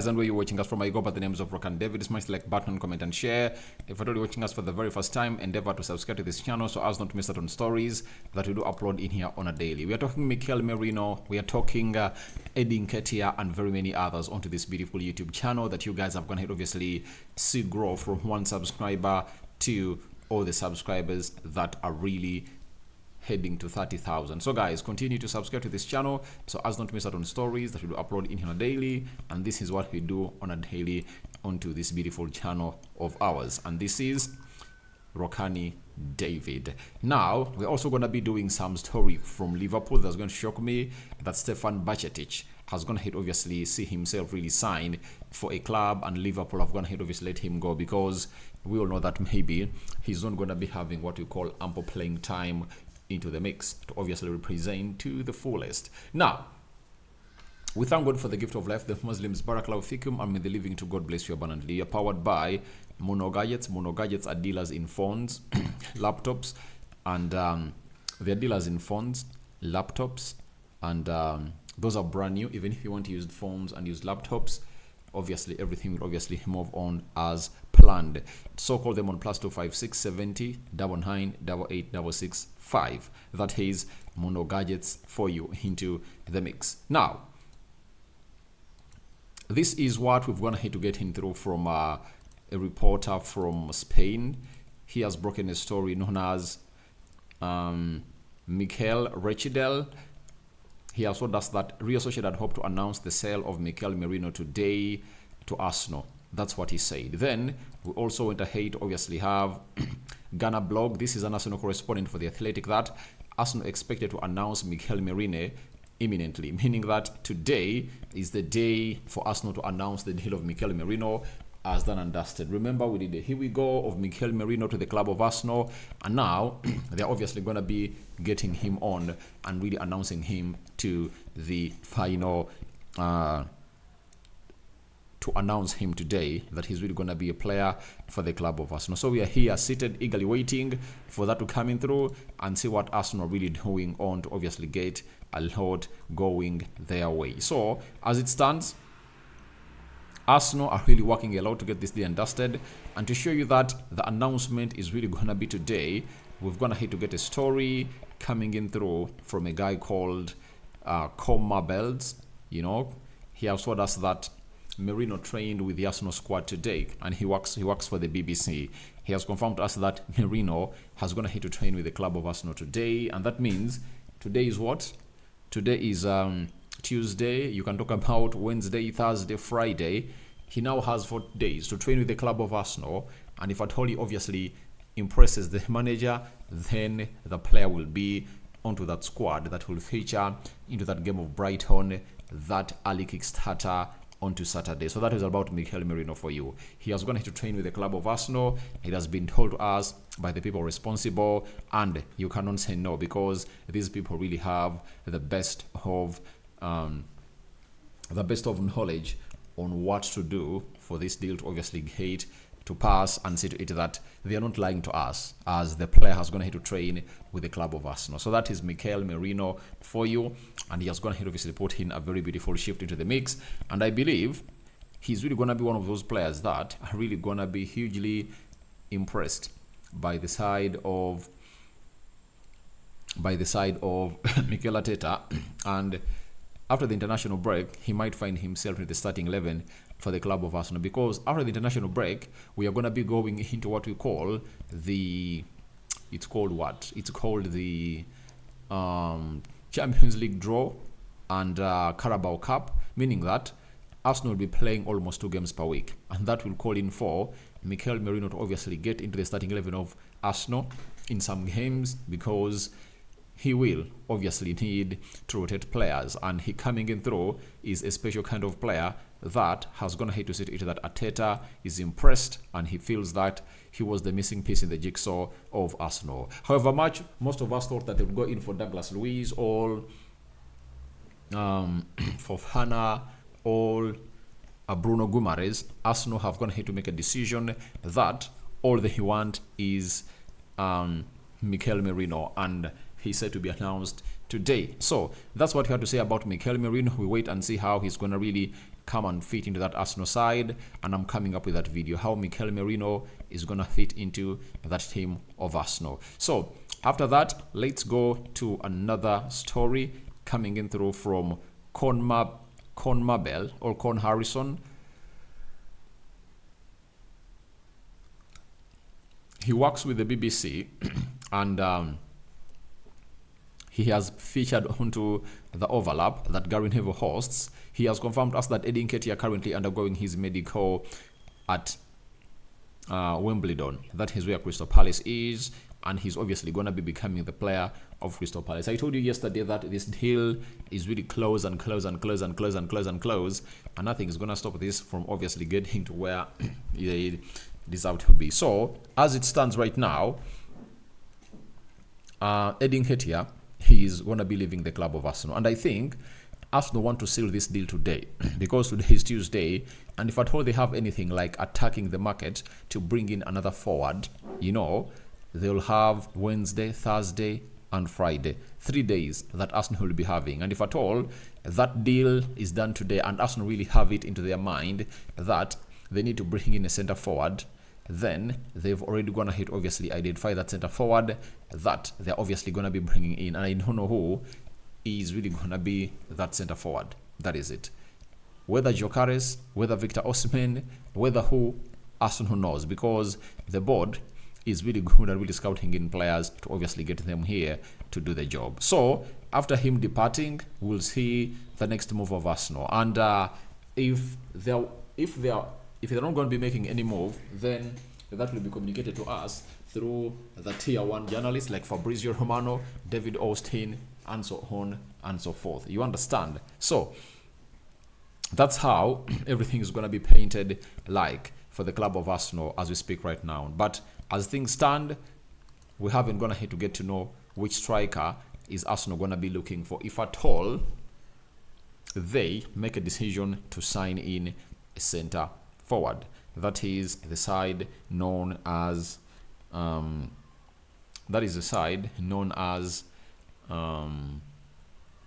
And where you're watching us from, I go by the names of Rokani. David, smash the like button, comment and share. If you're already watching us for the very first time, endeavor to subscribe to this channel so as not to miss out on stories that we do upload in here on a daily. We are talking Mikel Merino, we are talking Nketiah and very many others onto this beautiful YouTube channel that you guys have gone ahead obviously see grow from 1 subscriber to all the subscribers that are really heading to 30,000. So guys, continue to subscribe to this channel so as not to miss out on stories that we do upload in here on a daily, and this is what we do on a daily onto this beautiful channel of ours, and this is Rokani David. Now we're also going to be doing some story from Liverpool that's going to shock me, that Bajčetić has gone ahead obviously see himself really signed for a club, and Liverpool have gone ahead obviously let him go because we all know that maybe he's not going to be having what we call ample playing time into the mix to obviously represent to the fullest. Now, we thank God for the gift of life, the Muslims, Barakallahu Fikum, and may the living to God bless you abundantly. You're powered by Mono Gadgets. Mono Gadgets are dealers in phones, laptops, and they're dealers in phones, laptops, and those are brand new. Even if you want to use phones and use laptops, obviously everything will obviously move on as planned. So call them on +256 70 99 88 665. That is Mono Gadgets for you into the mix. Now, this is what we've gone ahead to get him through from a reporter from Spain. He has broken a story known as Mikel Merino. He also does that Real Sociedad hope to announce the sale of Mikel Merino today to Arsenal. That's what he said. Then we also went ahead to obviously have Ghana blog. This is an Arsenal correspondent for The Athletic, that Arsenal expected to announce Mikel Merino imminently, meaning that today is the day for Arsenal to announce the deal of Mikel Merino as done and dusted. Remember, we did a here we go of Mikel Merino to the club of Arsenal, and now they're obviously going to be getting him on and really announcing him to the final to announce him today that he's really going to be a player for the club of Arsenal. So we are here seated eagerly waiting for that to come in through and see what Arsenal are really doing on to obviously get a lot going their way. So as it stands, Arsenal are really working a lot to get this day and dusted, and to show you that the announcement is really going to be today, we've gone ahead to get a story coming in through from a guy called Coma Bells. You know, he has told us that Merino trained with the Arsenal squad today, and he works for the BBC. He has confirmed to us that Merino has gone ahead to train with the club of Arsenal today, and that means today is what? Today is Tuesday. You can talk about Wednesday, Thursday, Friday. He now has 4 days to train with the club of Arsenal, and if at all he obviously impresses the manager, then the player will be onto that squad that will feature into that game of Brighton, that early kickstarter onto Saturday. So that is about Mikel Merino for you. He has gone to train with the club of Arsenal. It has been told to us by the people responsible, and you cannot say no because these people really have the best of knowledge on what to do for this deal to obviously get to pass, and see to it that they are not lying to us, as the player has gone ahead to train with the club of Arsenal. So that is Mikel Merino for you, and he has gone ahead obviously put in a very beautiful shift into the mix, and I believe he's really going to be one of those players that are really going to be hugely impressed by the side of Mikel Arteta, and after the international break, he might find himself in the starting 11 for the club of Arsenal, because after the international break, we are going to be going into what we call the, it's called the Champions League draw and Carabao Cup, meaning that Arsenal will be playing almost 2 games per week, and that will call in for Mikel Merino to obviously get into the starting 11 of Arsenal in some games, because he will obviously need to rotate players, and he coming in through is a special kind of player that has gone ahead to see it that Arteta is impressed, and he feels that he was the missing piece in the jigsaw of Arsenal. However much most of us thought that they would go in for Douglas Luiz or Fofana or Bruno Guimaraes, Arsenal have gone ahead to make a decision that all they want is Mikel Merino, and he said to be announced today. So that's what you have to say about Mikel Merino. We wait and see how he's going to really come and fit into that Arsenal side, and I'm coming up with that video how Mikel Merino is gonna fit into that team of Arsenal. So after that, let's go to another story coming in through from Con Mabel or Con Harrison. He works with the BBC and he has featured onto the overlap that Gary Neville hosts. He has confirmed us that Nketiah are currently undergoing his medical at Wimbledon. That is where Crystal Palace is, and he's obviously going to be becoming the player of Crystal Palace. I told you yesterday that this deal is really close and close and close and close and close and close, and nothing is going to stop this from obviously getting to where it deserve to be. So as it stands right now, Nketiah, he is going to be leaving the club of Arsenal, and I think Arsenal want to seal this deal today because today is Tuesday, and if at all they have anything like attacking the market to bring in another forward, you know, they'll have Wednesday, Thursday and Friday, 3 days that Arsenal will be having. And if at all that deal is done today and Arsenal really have it into their mind that they need to bring in a center forward, then they've already gone ahead, obviously identify that center forward that they're obviously going to be bringing in, and I don't know who is really going to be that center forward. That is it. Whether Gyökeres, whether Victor Osimhen, whether who, Arsenal knows, because the board is really good at really scouting in players to obviously get them here to do the job. So after him departing, we'll see the next move of Arsenal, and if they're not going to be making any move, then that will be communicated to us through the tier 1 journalists like Fabrizio Romano, David Austin, and so on and so forth. You understand? So that's how everything is going to be painted like for the club of Arsenal as we speak right now. But as things stand, we haven't gone ahead to get to know which striker is Arsenal going to be looking for, if at all they make a decision to sign in a center forward. That is the side known as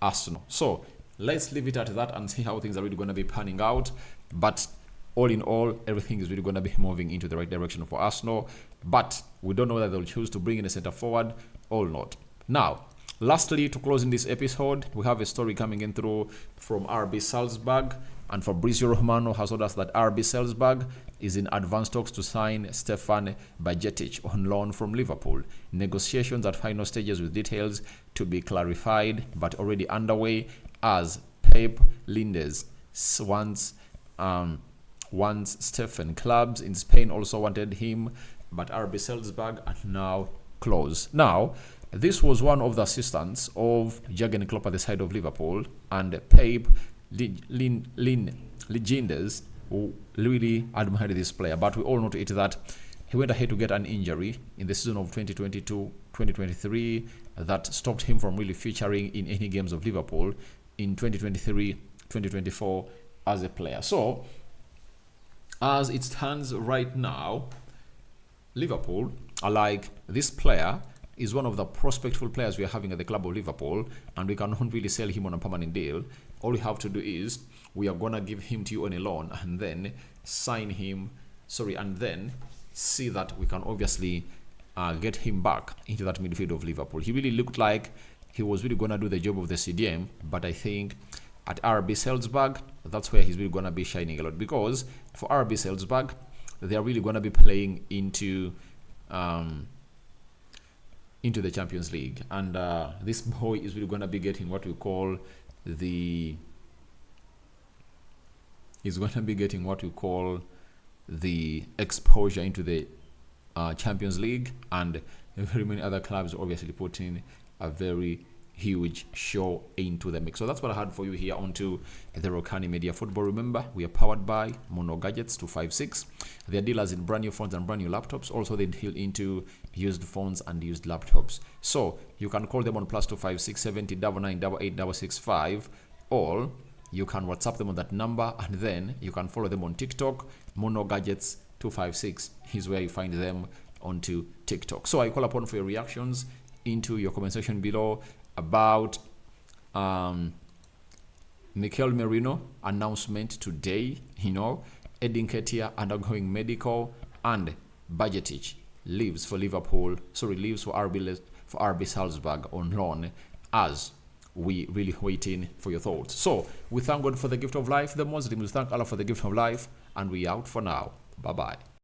Arsenal. So let's leave it at that and see how things are really going to be panning out. But all in all, everything is really going to be moving into the right direction for Arsenal. But we don't know that they'll choose to bring in a center forward or not. Now, lastly, to close in this episode, we have a story coming in through from RB Salzburg, and Fabrizio Romano has told us that RB Salzburg is in advanced talks to sign Stefan Bajčetić on loan from Liverpool. Negotiations at final stages with details to be clarified, but already underway as Pep Linders wants Stefan. Clubs in Spain also wanted him, but RB Salzburg are now close. Now, this was one of the assistants of Jurgen Klopp at the side of Liverpool, and Pep Linders who really admired this player, but we all know to it that he went ahead to get an injury in the season of 2022-2023 that stopped him from really featuring in any games of Liverpool in 2023-2024 as a player. So as it stands right now, Liverpool are like, this player is one of the prospectful players we are having at the club of Liverpool, and we cannot really sell him on a permanent deal. All we have to do is we are gonna give him to you on a loan and then sign him, and then see that we can obviously get him back into that midfield of Liverpool. He really looked like he was really gonna do the job of the CDM, but I think at RB Salzburg, that's where he's really gonna be shining a lot, because for RB Salzburg, they are really gonna be playing into the Champions League, and this boy is really going to be getting what we call the exposure into the Champions League, and very many other clubs obviously putting a very huge show into the mix. So that's what I had for you here onto the Rokani Media Football. Remember, we are powered by Mono Gadgets 256. They are dealers in brand new phones and brand new laptops. Also, they deal into used phones and used laptops. So you can call them on +256 70 99 88 665, or you can WhatsApp them on that number, and then you can follow them on TikTok. Mono Gadgets 256 is where you find them onto TikTok. So I call upon for your reactions into your comment section below about Mikel Merino announcement today, Nketiah undergoing medical, and Bajčetić leaves for Liverpool, leaves for RB Salzburg on loan, as we really waiting for your thoughts. So we thank God for the gift of life. The Muslims thank Allah for the gift of life, and we out for now. Bye bye.